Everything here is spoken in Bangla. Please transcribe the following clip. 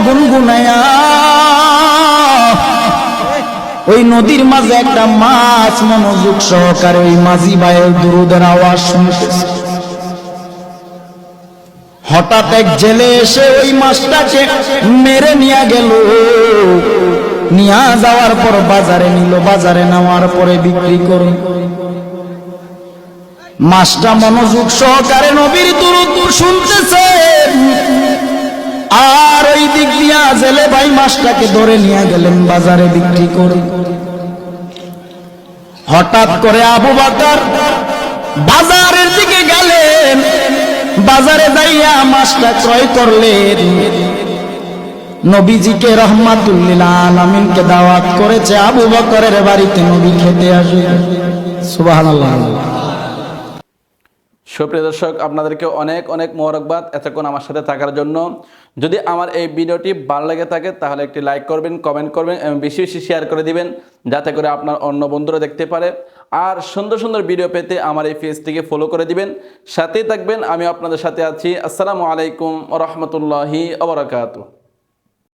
গুনগুনায়া ওই নদীর মাঝে একটা মাছ মনোযোগ সহকারে ওই মাঝি ভাইয়ের দুরুদের আওয়াজ শুনতেছে। হঠাৎ এক জেলে এসে ওই মাছটাকে মেরে নিয়ে গেল। নিয়ে যাওয়ার পর বাজারে নিল, বাজারে নেওয়ার পরে বিক্রি করে। মাছটা মনোযোগ সহকারে নবীর দুরূদ শুনতেছে, আর ওই দিক দিয়া জেলে ভাই মাছটাকে ধরে নিয়ে গেলেন বাজারে বিক্রি করে। হঠাৎ করে আবু বকর বাজারের দিকে গেলেন, বাজারে যাইয়া মাছটা ক্রয় করলেন। নবীজিকে রহমাতুল লিল আলামিনকে দাওয়াত করেছে আবু বকরের বাড়িতে নবী খেতে আসবে। সুবহানাল্লাহ। সুপ্রিয় দর্শক, আপনাদেরকে অনেক অনেক মোবারকবাদ এতক্ষণ আমার সাথে থাকার জন্য। যদি আমার এই ভিডিওটি ভালো লেগে থাকে তাহলে একটি লাইক করবেন, কমেন্ট করবেন এবং বেশি বেশি শেয়ার করে দিবেন, যাতে করে আপনার অন্য বন্ধুরা দেখতে পারে। আর সুন্দর সুন্দর ভিডিও পেতে আমার এই পেজটিকে ফলো করে দিবেন, সাথেই থাকবেন। আমি আপনাদের সাথে আছি। আসসালামু আলাইকুম ওয়া রাহমাতুল্লাহি ওয়া বারাকাতুহু।